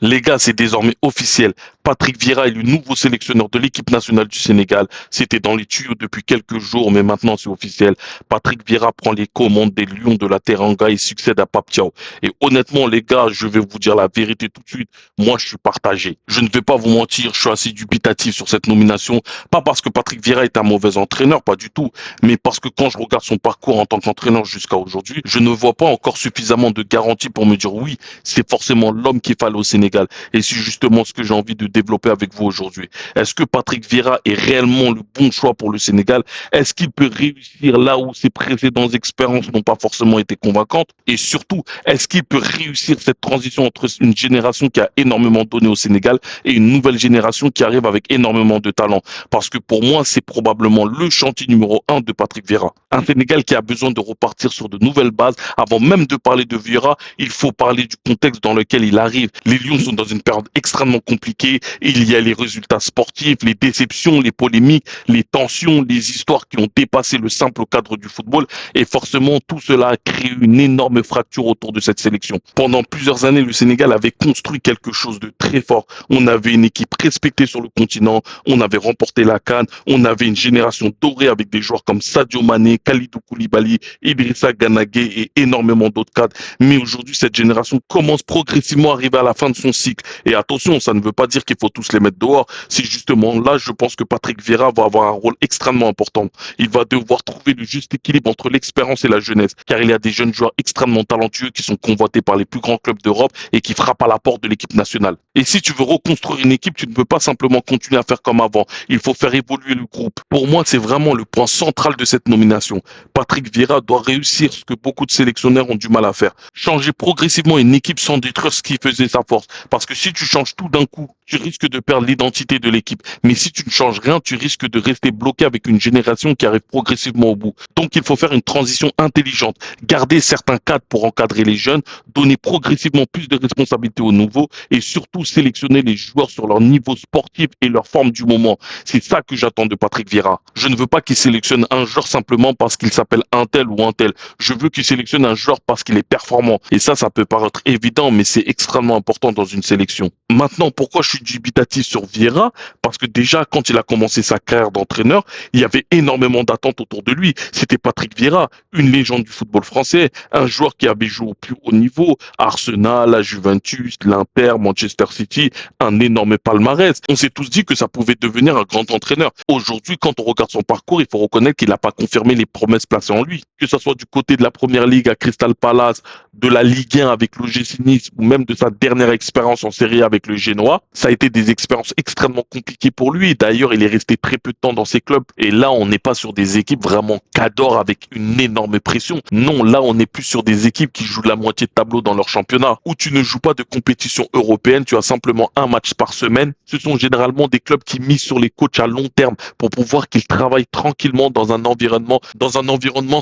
Les gars, c'est désormais officiel. Patrick Vieira est le nouveau sélectionneur de l'équipe nationale du Sénégal. C'était dans les tuyaux depuis quelques jours, mais maintenant c'est officiel. Patrick Vieira prend les commandes des Lions de la Teranga et succède à Pape Thiaw. Et honnêtement, les gars, je vais vous dire la vérité tout de suite. Moi, je suis partagé. Je ne vais pas vous mentir, je suis assez dubitatif sur cette nomination. Pas parce que Patrick Vieira est un mauvais entraîneur, pas du tout, mais parce que quand je regarde son parcours en tant qu'entraîneur jusqu'à aujourd'hui, je ne vois pas encore suffisamment de garanties pour me dire oui, c'est forcément l'homme qu'il fallait au Sénégal. Et c'est justement ce que j'ai envie de développer avec vous aujourd'hui. Est-ce que Patrick Vieira est réellement le bon choix pour le Sénégal? Est-ce qu'il peut réussir là où ses précédentes expériences n'ont pas forcément été convaincantes? Et surtout, est-ce qu'il peut réussir cette transition entre une génération qui a énormément donné au Sénégal et une nouvelle génération qui arrive avec énormément de talent? Parce que pour moi, c'est probablement le chantier numéro un de Patrick Vieira. Un Sénégal qui a besoin de repartir sur de nouvelles bases. Avant même de parler de Vieira, il faut parler du contexte dans lequel il arrive. Les Lions sont dans une période extrêmement compliquée. Il y a les résultats sportifs, les déceptions, les polémiques, les tensions, les histoires qui ont dépassé le simple cadre du football. Et forcément, tout cela a créé une énorme fracture autour de cette sélection. Pendant plusieurs années, le Sénégal avait construit quelque chose de très fort. On avait une équipe respectée sur le continent. On avait remporté la CAN. On avait une génération dorée avec des joueurs comme Sadio Mané, Kalidou Koulibaly, Idrissa Ganagué et énormément d'autres cadres. Mais aujourd'hui, cette génération commence progressivement à arriver à la fin de son cycle. Et attention, ça ne veut pas dire qu'il faut tous les mettre dehors. C'est justement là, je pense que Patrick Vieira va avoir un rôle extrêmement important. Il va devoir trouver le juste équilibre entre l'expérience et la jeunesse, car il y a des jeunes joueurs extrêmement talentueux qui sont convoités par les plus grands clubs d'Europe et qui frappent à la porte de l'équipe nationale. Et si tu veux reconstruire une équipe, tu ne peux pas simplement continuer à faire comme avant. Il faut faire évoluer le groupe. Pour moi, c'est vraiment le point central de cette nomination. Patrick Vieira doit réussir ce que beaucoup de sélectionneurs ont du mal à faire. Changer progressivement une équipe sans détruire ce qui faisait sa force. Parce que si tu changes tout d'un coup, tu risques de perdre l'identité de l'équipe. Mais si tu ne changes rien, tu risques de rester bloqué avec une génération qui arrive progressivement au bout. Donc il faut faire une transition intelligente. Garder certains cadres pour encadrer les jeunes, donner progressivement plus de responsabilités aux nouveaux et surtout sélectionner les joueurs sur leur niveau sportif et leur forme du moment. C'est ça que j'attends de Patrick Vieira. Je ne veux pas qu'il sélectionne un joueur simplement parce qu'il s'appelle un tel ou un tel. Je veux qu'il sélectionne un joueur parce qu'il est performant. Et ça peut paraître évident, mais c'est extrêmement important dans une sélection. Maintenant, pourquoi je suis dubitatif sur Vieira? Parce que déjà, quand il a commencé sa carrière d'entraîneur, il y avait énormément d'attentes autour de lui. C'était Patrick Vieira, une légende du football français, un joueur qui avait joué au plus haut niveau, Arsenal, la Juventus, l'Inter, Manchester City, un énorme palmarès. On s'est tous dit que ça pouvait devenir un grand entraîneur. Aujourd'hui, quand on regarde son parcours, il faut reconnaître qu'il n'a pas confirmé les promesses placées en lui. Que ce soit du côté de la Première Ligue à Crystal Palace, de la Ligue 1 avec l'OGC Nice ou même de sa dernière expérience en Série A avec le Genoa, ça a été des expériences extrêmement compliquées pour lui. D'ailleurs, il est resté très peu de temps dans ces clubs. Et là, on n'est pas sur des équipes vraiment cadors avec une énorme pression. Non, là, on est plus sur des équipes qui jouent la moitié de tableau dans leur championnat, où tu ne joues pas de compétition européenne, tu as simplement un match par semaine. Ce sont généralement des clubs qui misent sur les coachs à long terme pour pouvoir qu'ils travaillent tranquillement dans un environnement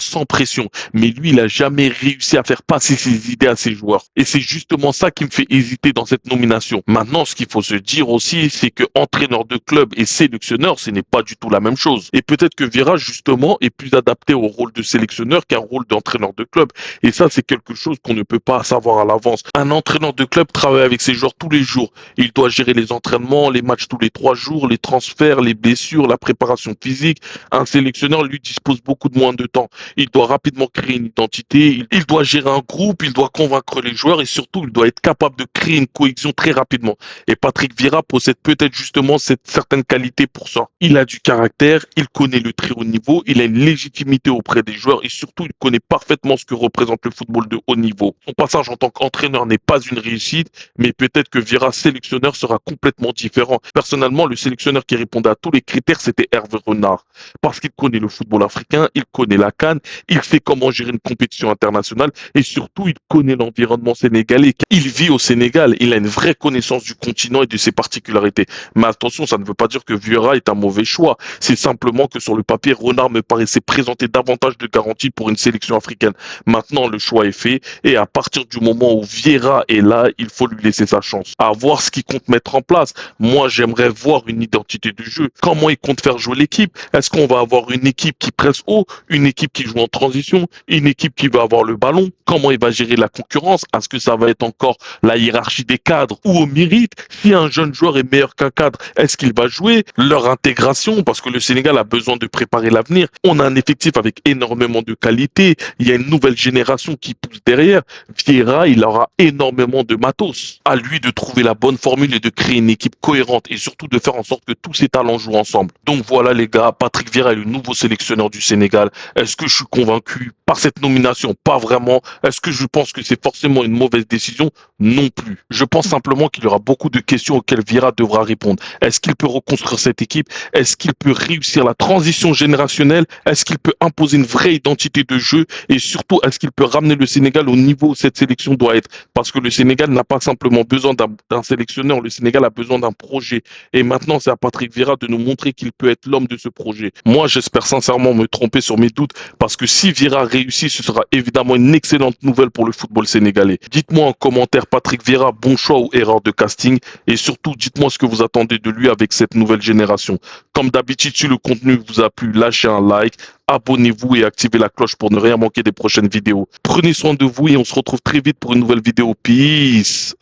sans pression. Mais lui, il a jamais réussi à faire passer ses idées à ses joueurs. Et c'est justement ça qui me fait hésiter dans cette nomination. Maintenant, ce qu'il faut se dire aussi, c'est que entraîneur de club et sélectionneur, ce n'est pas du tout la même chose. Et peut-être que Vieira, justement, est plus adapté au rôle de sélectionneur qu'un rôle d'entraîneur de club. Et ça, c'est quelque chose qu'on ne peut pas savoir à l'avance. Un entraîneur de club travaille avec ses joueurs tous les jours. Il doit gérer les entraînements, les matchs tous les 3 jours, les transferts, les blessures, la préparation physique. Un sélectionneur, lui, dispose beaucoup de moins de temps. Il doit rapidement créer une identité, il doit gérer un groupe, il doit convaincre les joueurs et surtout, il doit être capable de créer une cohésion très rapidement. Et Patrick Vieira possède peut-être justement cette certaine qualité pour ça. Il a du caractère, il connaît le très haut niveau, il a une légitimité auprès des joueurs et surtout, il connaît parfaitement ce que représente le football de haut niveau. Son passage en tant qu'entraîneur n'est pas une réussite, mais peut-être que Vieira, sélectionneur, sera complètement différent. Personnellement, le sélectionneur qui répondait à tous les critères, c'était Hervé Renard. Parce qu'il connaît le football africain, il connaît la CAN, il sait comment gérer une compétition internationale et surtout, il connaît l'environnement sénégalais. Il vit au Sénégal, il a une vraie connaissance du continent et de ses particularités. Mais attention, ça ne veut pas dire que Vieira est un mauvais choix. C'est simplement que sur le papier, Renard me paraissait présenter davantage de garanties pour une sélection africaine. Maintenant, le choix est fait et à partir du moment où Vieira est là, il faut lui laisser sa chance. À voir ce qu'il compte mettre en place. Moi, j'aimerais voir une identité de jeu. Comment il compte faire jouer l'équipe? Est-ce qu'on va avoir une équipe qui presse haut, une équipe qui joue en transition, une équipe qui va avoir le ballon? Comment il va gérer la concurrence? Est-ce que ça va être encore la hiérarchie des cadres ou au mérite? Si un jeune joueur est meilleur qu'un cadre, est-ce qu'il va jouer? Leur intégration, parce que le Sénégal a besoin de préparer l'avenir. On a un effectif avec énormément de qualité. Il y a une nouvelle génération qui pousse derrière. Vieira, il aura énormément de matos. À lui de trouver la bonne formule et de créer une équipe cohérente et surtout de faire en sorte que tous ces talents jouent ensemble. Donc voilà les gars, Patrick Vieira est le nouveau sélectionneur du Sénégal. Est-ce que je suis convaincu par cette nomination? Pas vraiment. Est-ce que je pense que c'est forcément une mauvaise décision? Non plus. Je pense simplement qu'il y aura beaucoup de questions auxquelles Vieira devra répondre. Est-ce qu'il peut reconstruire cette équipe? Est-ce qu'il peut réussir la transition générationnelle? Est-ce qu'il peut imposer une vraie identité de jeu? Et surtout, est-ce qu'il peut ramener le Sénégal au niveau où cette sélection doit être? Parce que le Sénégal n'a pas simplement besoin d'un sélectionneur, le Sénégal a besoin d'un projet. Et maintenant, c'est à Patrick Vieira de nous montrer qu'il peut être l'homme de ce projet. Moi, j'espère sincèrement me tromper sur mes doutes, parce que si Vieira réussit, ce sera évidemment une excellente nouvelle pour le football sénégalais. Dites-moi en commentaire, Patrick Vieira, bon choix ou erreur de casting? Et surtout, dites-moi ce que vous attendez de lui avec cette nouvelle génération. Comme d'habitude, si le contenu vous a plu, lâchez un like, abonnez-vous et activez la cloche pour ne rien manquer des prochaines vidéos. Prenez soin de vous et on se retrouve très vite pour une nouvelle vidéo. Peace!